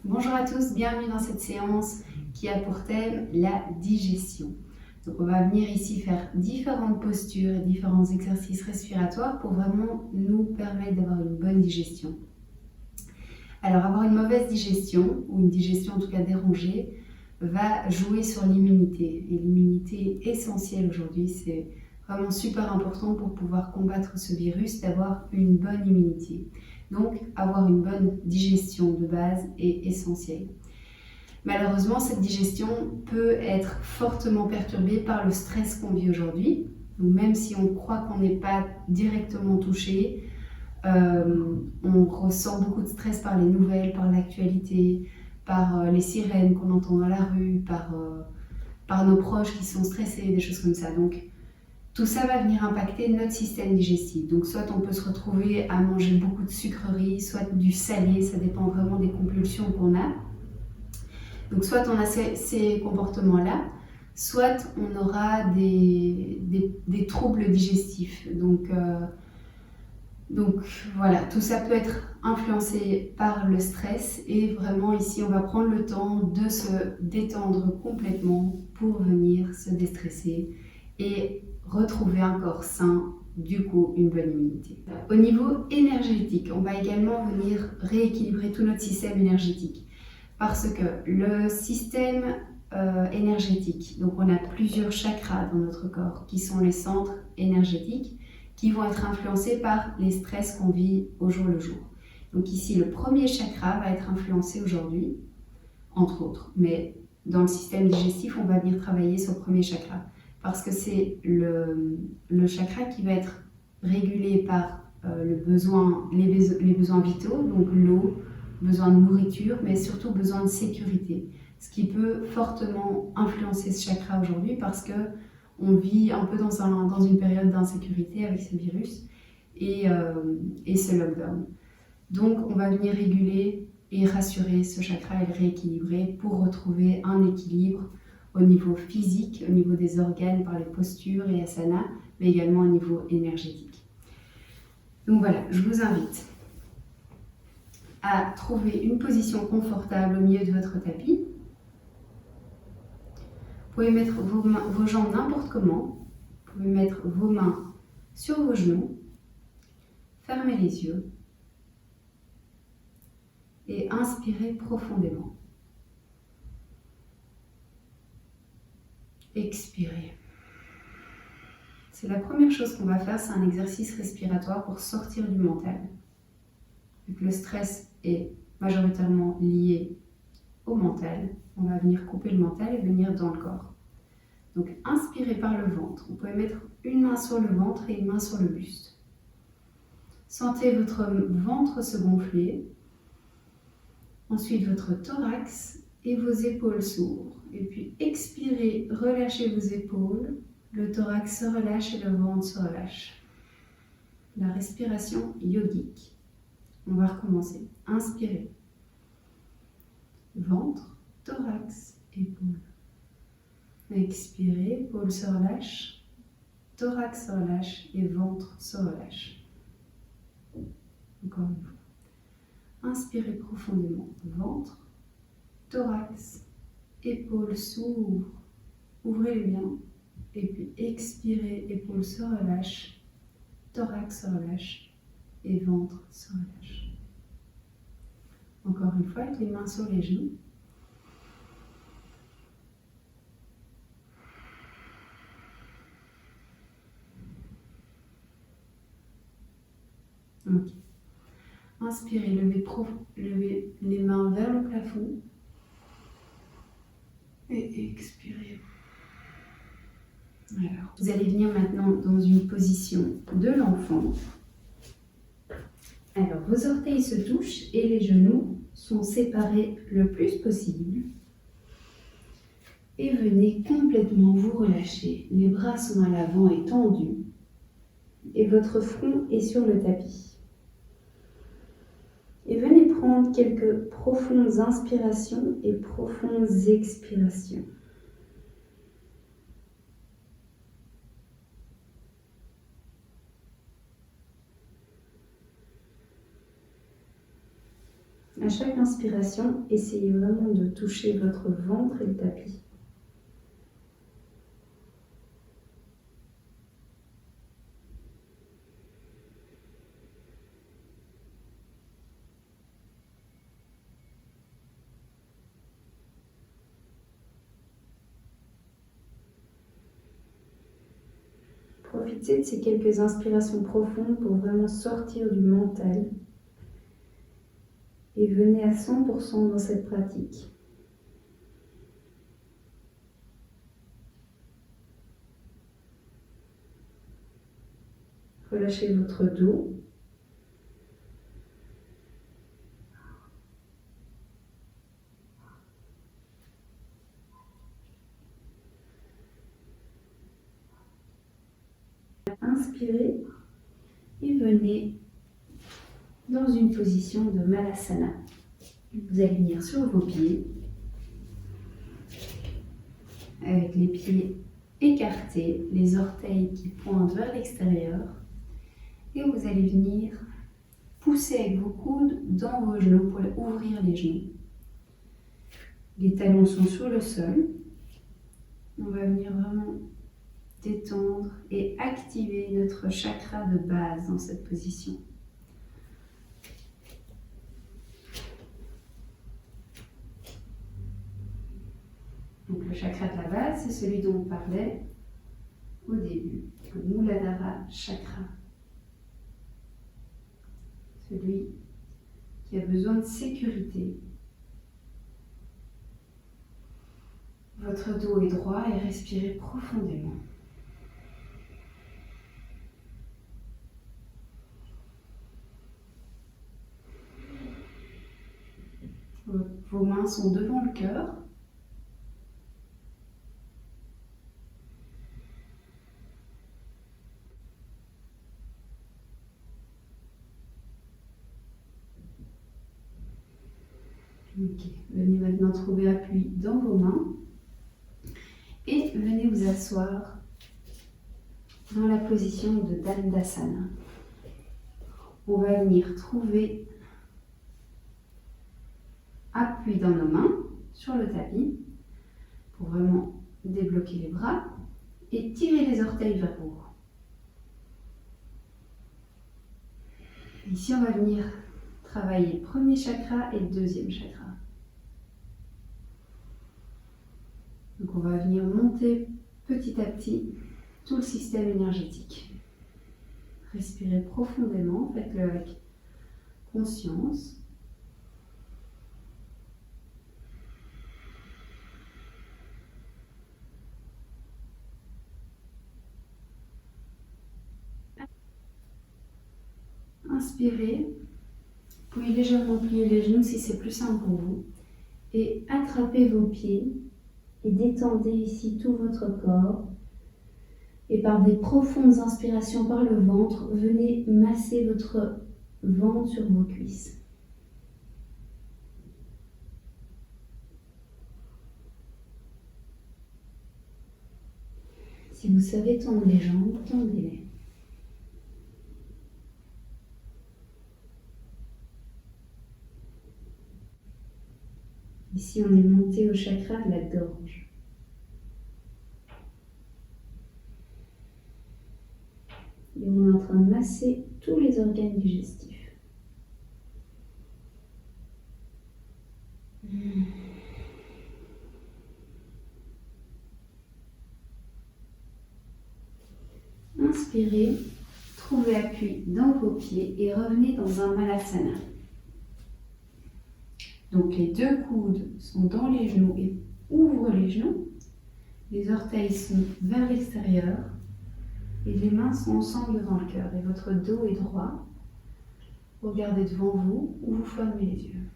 Bonjour à tous, bienvenue dans cette séance qui a pour thème la digestion. Donc on va venir ici faire différentes postures et différents exercices respiratoires pour vraiment nous permettre d'avoir une bonne digestion. Alors avoir une mauvaise digestion, ou une digestion en tout cas dérangée, va jouer sur l'immunité. Et l'immunité est essentielle aujourd'hui, c'est vraiment super important pour pouvoir combattre ce virus, d'avoir une bonne immunité. Donc, avoir une bonne digestion de base est essentiel. Malheureusement, cette digestion peut être fortement perturbée par le stress qu'on vit aujourd'hui. Donc, même si on croit qu'on n'est pas directement touché, on ressent beaucoup de stress par les nouvelles, par l'actualité, par les sirènes qu'on entend dans la rue, par nos proches qui sont stressés, des choses comme ça. Donc, tout ça va venir impacter notre système digestif. Donc soit on peut se retrouver à manger beaucoup de sucreries, soit du salé, ça dépend vraiment des compulsions qu'on a. Donc soit on a ces comportements-là, soit on aura des troubles digestifs. Donc voilà, tout ça peut être influencé par le stress et vraiment ici on va prendre le temps de se détendre complètement pour venir se déstresser et retrouver un corps sain, du coup une bonne immunité. Au niveau énergétique, on va également venir rééquilibrer tout notre système énergétique parce que le système énergétique, donc on a plusieurs chakras dans notre corps qui sont les centres énergétiques qui vont être influencés par les stress qu'on vit au jour le jour. Donc ici, le premier chakra va être influencé aujourd'hui, entre autres, mais dans le système digestif, on va venir travailler sur le premier chakra parce que c'est le chakra qui va être régulé par les besoins vitaux, donc l'eau, besoin de nourriture, mais surtout besoin de sécurité. Ce qui peut fortement influencer ce chakra aujourd'hui parce que on vit un peu dans une période d'insécurité avec ce virus et ce lockdown. Donc on va venir réguler et rassurer ce chakra et le rééquilibrer pour retrouver un équilibre au niveau physique, au niveau des organes par les postures et asanas, mais également au niveau énergétique. Donc voilà, je vous invite à trouver une position confortable au milieu de votre tapis. Vous pouvez mettre vos jambes n'importe comment. Vous pouvez mettre vos mains sur vos genoux. Fermez les yeux. Et inspirez profondément. Expirez. C'est la première chose qu'on va faire, c'est un exercice respiratoire pour sortir du mental. Vu que le stress est majoritairement lié au mental, on va venir couper le mental et venir dans le corps. Donc inspirez par le ventre. Vous pouvez mettre une main sur le ventre et une main sur le buste. Sentez votre ventre se gonfler. Ensuite votre thorax et vos épaules s'ouvrent. Et puis expirez, relâchez vos épaules. Le thorax se relâche et le ventre se relâche. La respiration yogique. On va recommencer. Inspirez. Ventre, thorax, épaules. Expirez, épaules se relâchent, thorax se relâche et ventre se relâche. Encore une fois. Inspirez profondément. Ventre, thorax, épaules s'ouvrent. Ouvrez-les bien. Et puis expirez, épaules se relâchent, thorax se relâche et ventre se relâche. Encore une fois, avec les mains sur les genoux. Ok. Inspirez, levez les mains vers le plafond. Et expirez. Alors, vous allez venir maintenant dans une position de l'enfant. Alors, vos orteils se touchent et les genoux sont séparés le plus possible. Et venez complètement vous relâcher. Les bras sont à l'avant et tendus. Et votre front est sur le tapis. Et venez prendre quelques profondes inspirations et profondes expirations. À chaque inspiration, essayez vraiment de toucher votre ventre et le tapis. Profitez de ces quelques inspirations profondes pour vraiment sortir du mental et venez à 100% dans cette pratique. Relâchez votre dos. Inspirez et venez dans une position de Malasana. Vous allez venir sur vos pieds, avec les pieds écartés, les orteils qui pointent vers l'extérieur. Et vous allez venir pousser avec vos coudes dans vos genoux pour ouvrir les genoux. Les talons sont sur le sol. On va venir vraiment détendre et activer notre chakra de base dans cette position. Donc le chakra de la base, c'est celui dont on parlait au début, le Muladhara chakra. Celui qui a besoin de sécurité. Votre dos est droit et respirez profondément. Vos mains sont devant le cœur. Ok, venez maintenant trouver appui dans vos mains et venez vous asseoir dans la position de Dandasana. On va venir trouver appui dans nos mains sur le tapis pour vraiment débloquer les bras et tirer les orteils vers vous. Ici, on va venir travailler le premier chakra et le deuxième chakra. Donc on va venir monter petit à petit tout le système énergétique. Respirez profondément, faites-le avec conscience. Inspirez, vous pouvez légèrement plier les genoux si c'est plus simple pour vous. Et attrapez vos pieds et détendez ici tout votre corps. Et par des profondes inspirations par le ventre, venez masser votre ventre sur vos cuisses. Si vous savez tendre les jambes, tendez-les. Ici, on est monté au chakra de la gorge. Et on est en train de masser tous les organes digestifs. Inspirez, trouvez appui dans vos pieds et revenez dans un Malasana. Donc les deux coudes sont dans les genoux et ouvrent les genoux. Les orteils sont vers l'extérieur et les mains sont ensemble devant le cœur. Et votre dos est droit. Regardez devant vous ou vous fermez les yeux.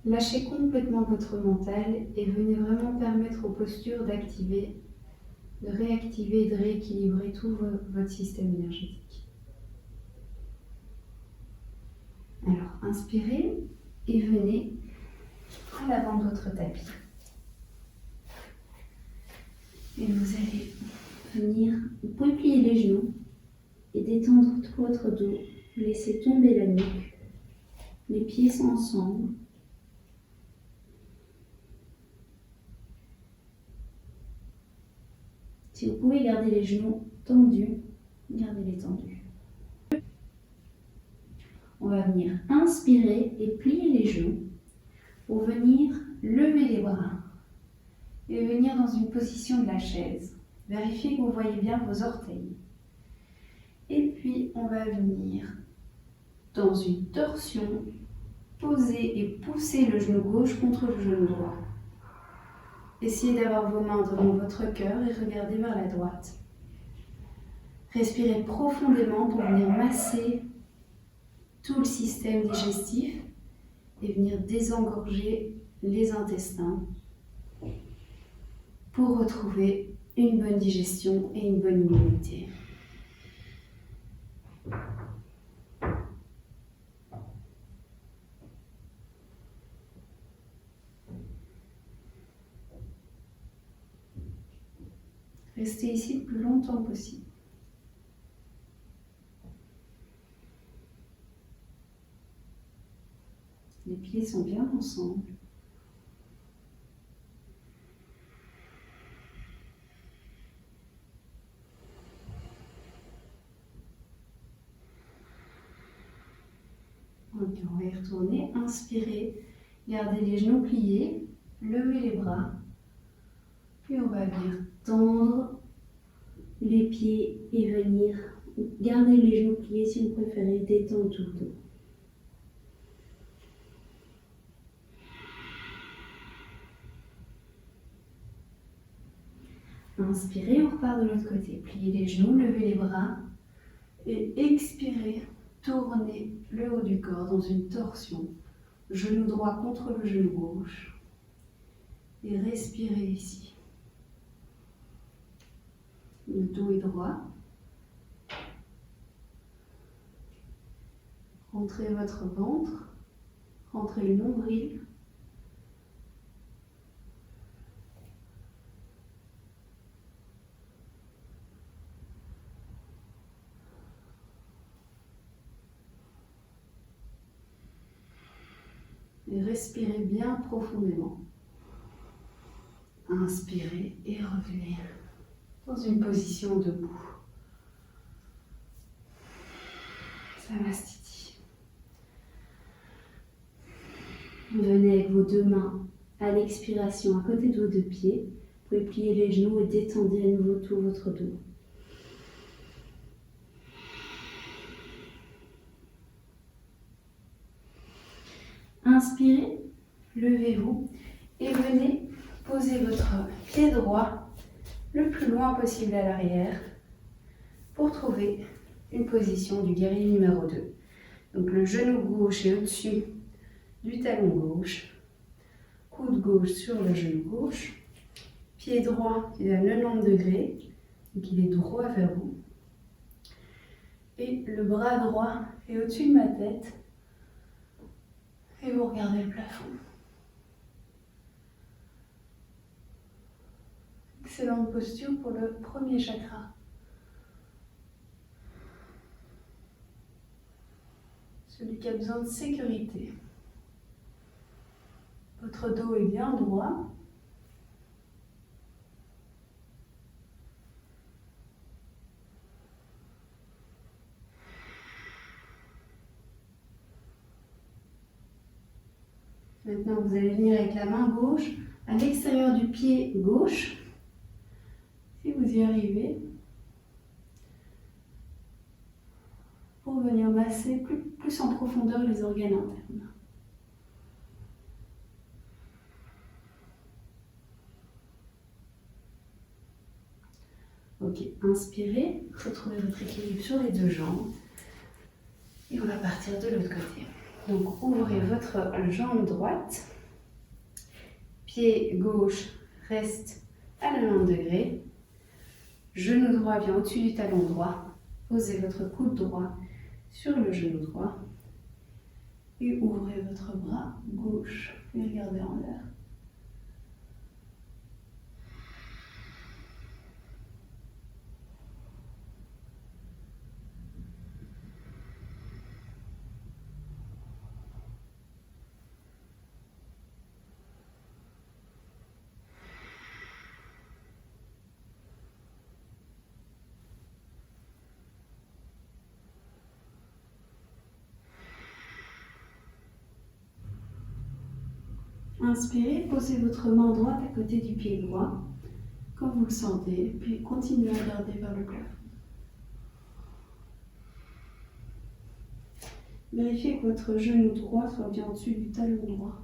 Lâchez complètement votre mental et venez vraiment permettre aux postures d'activer, de réactiver et de rééquilibrer tout votre système énergétique. Alors, inspirez et venez à l'avant de votre tapis. Et vous allez venir, vous pouvez plier les genoux et détendre tout votre dos. Laissez tomber la nuque. Les pieds sont ensemble. Si vous pouvez garder les genoux tendus, gardez-les tendus. On va venir inspirer et plier les genoux pour venir lever les bras et venir dans une position de la chaise. Vérifiez que vous voyez bien vos orteils. Et puis on va venir dans une torsion, poser et pousser le genou gauche contre le genou droit. Essayez d'avoir vos mains devant votre cœur et regardez vers la droite. Respirez profondément pour venir masser tout le système digestif et venir désengorger les intestins pour retrouver une bonne digestion et une bonne immunité. Restez ici le plus longtemps possible. Les pieds sont bien ensemble. Ok, on va y retourner. Inspirez, gardez les genoux pliés, levez les bras. Puis on va venir tendre les pieds et venir garder les genoux pliés si vous préférez, détendre tout le dos. Inspirez, on repart de l'autre côté. Pliez les genoux, levez les bras et expirez. Tournez le haut du corps dans une torsion. Genou droit contre le genou gauche. Et respirez ici. Le dos est droit. Rentrez votre ventre. Rentrez le nombril. Et respirez bien profondément. Inspirez et revenez dans une position debout. Samastiti. Venez avec vos deux mains à l'expiration à côté de vos deux pieds. Vous pouvez plier les genoux et détendez à nouveau tout votre dos. Inspirez, levez-vous et venez poser votre pied droit le plus loin possible à l'arrière pour trouver une position du guerrier numéro 2. Donc le genou gauche est au-dessus du talon gauche, coude gauche sur le genou gauche, pied droit il est à 90 degrés, donc il est droit vers vous. Et le bras droit est au-dessus de ma tête. Et vous regardez le plafond. Excellente posture pour le premier chakra. Celui qui a besoin de sécurité. Votre dos est bien droit. Maintenant, vous allez venir avec la main gauche à l'extérieur du pied gauche. Si vous y arrivez. Pour venir masser plus en profondeur les organes internes. Ok, inspirez, retrouvez votre équilibre sur les deux jambes. Et on va partir de l'autre côté. Donc ouvrez votre jambe droite Pied gauche reste à 90 degrés. Genou droit vient au-dessus du talon droit. Posez votre coude droit sur le genou droit. Et ouvrez votre bras gauche et regardez en l'air. Inspirez, posez votre main droite à côté du pied droit, quand vous le sentez, puis continuez à regarder vers le plafond. Vérifiez que votre genou droit soit bien au-dessus du talon droit.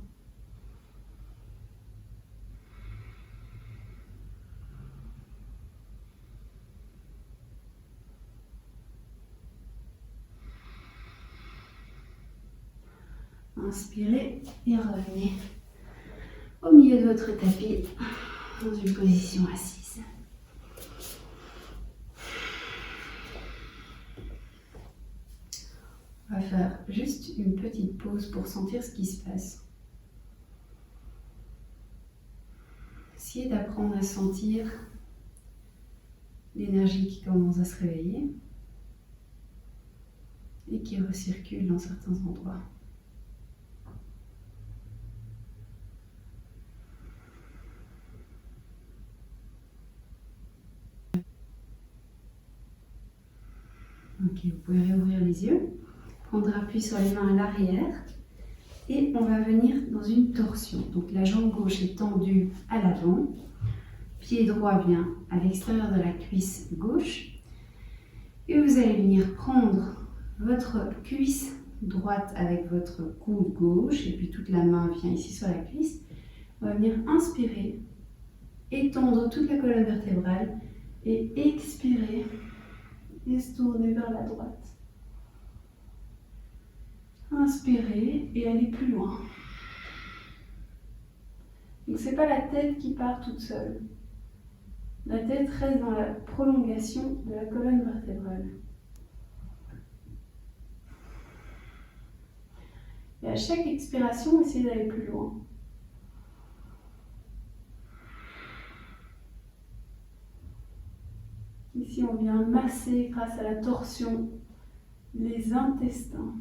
Inspirez et revenez au milieu de votre tapis dans une position assise. On va faire juste une petite pause pour sentir ce qui se passe. Essayez d'apprendre à sentir l'énergie qui commence à se réveiller et qui recircule dans certains endroits. Ok, vous pouvez réouvrir les yeux, prendre appui sur les mains à l'arrière et on va venir dans une torsion. Donc la jambe gauche est tendue à l'avant, pied droit vient à l'extérieur de la cuisse gauche et vous allez venir prendre votre cuisse droite avec votre coude gauche et puis toute la main vient ici sur la cuisse. On va venir inspirer, étendre toute la colonne vertébrale et expirer et se tourner vers la droite. Inspirez et allez plus loin. Donc c'est pas la tête qui part toute seule. La tête reste dans la prolongation de la colonne vertébrale. Et à chaque expiration, essayez d'aller plus loin. Ici, on vient masser grâce à la torsion les intestins.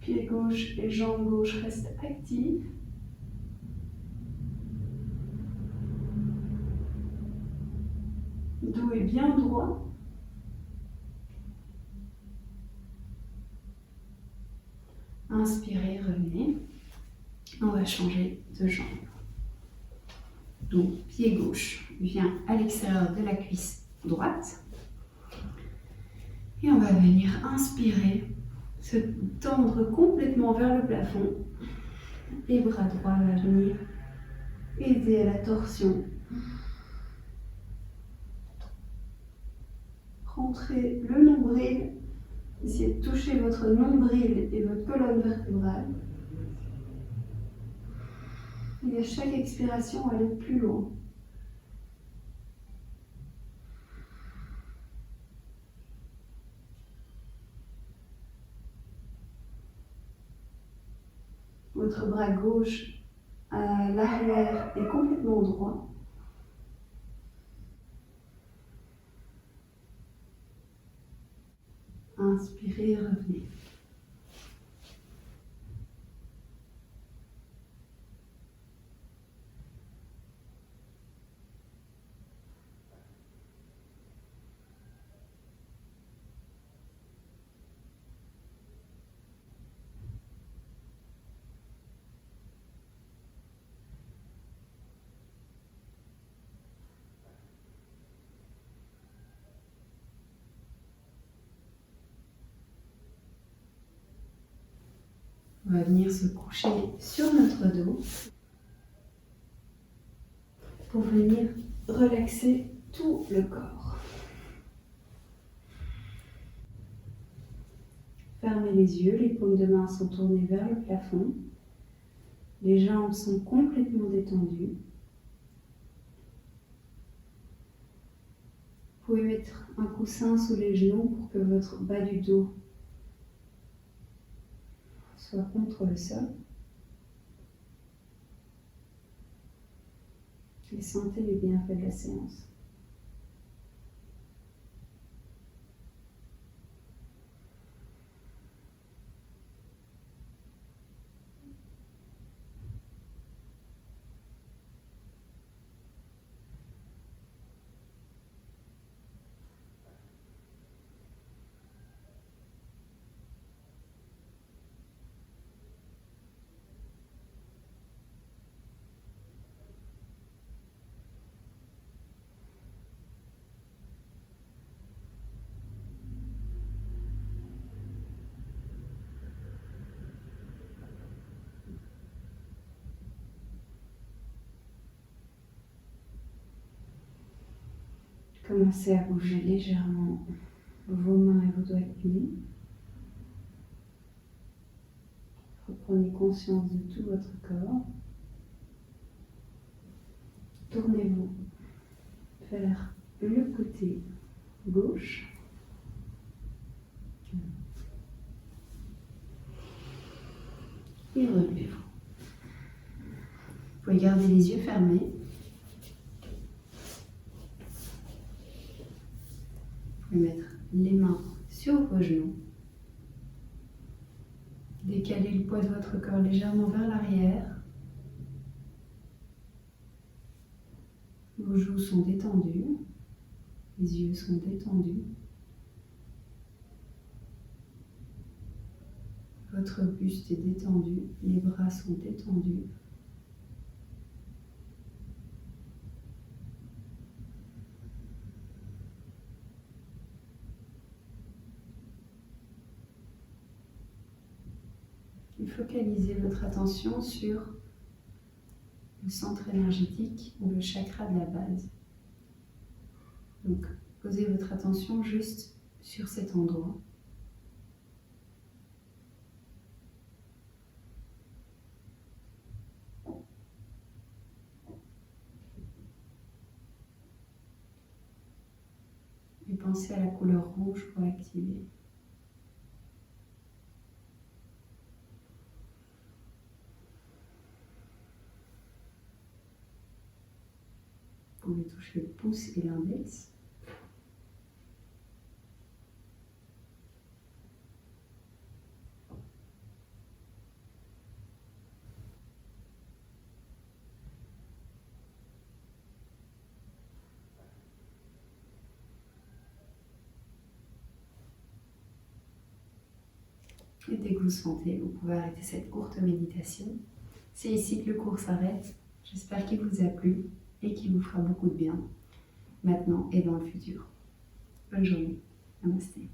Pied gauche et jambe gauche restent actifs. Dos est bien droit. Inspirez, revenez. On va changer de jambe. Donc, pied gauche vient à l'extérieur de la cuisse droite. Et on va venir inspirer, se tendre complètement vers le plafond. Et bras droit va venir aider à la torsion. Rentrez le nombril. Essayez de toucher votre nombril et votre colonne vertébrale. Et à chaque expiration, allez plus loin. Votre bras gauche à l'arrière est complètement droit. Inspirez, revenez. On va venir se coucher sur notre dos pour venir relaxer tout le corps. Fermez les yeux, les paumes de main sont tournées vers le plafond. Les jambes sont complètement détendues. Vous pouvez mettre un coussin sous les genoux pour que votre bas du dos soit contre le sol. Et sentez les bienfaits de la séance. Commencez à bouger légèrement vos mains et vos doigts de pied. Reprenez conscience de tout votre corps. Tournez-vous vers le côté gauche. Et relevez-vous. Vous pouvez garder les yeux fermés. Vous pouvez mettre les mains sur vos genoux. Décalez le poids de votre corps légèrement vers l'arrière. Vos joues sont détendues. Les yeux sont détendus. Votre buste est détendu. Les bras sont détendus. Et focalisez votre attention sur le centre énergétique ou le chakra de la base. Donc, posez votre attention juste sur cet endroit. Et pensez à la couleur rouge pour l'activer. Vous pouvez toucher le pouce et l'index. Et dès que vous sentez, vous pouvez arrêter cette courte méditation. C'est ici que le cours s'arrête. J'espère qu'il vous a plu et qu'il vous fera beaucoup de bien, maintenant et dans le futur. Bonne journée. Namasté.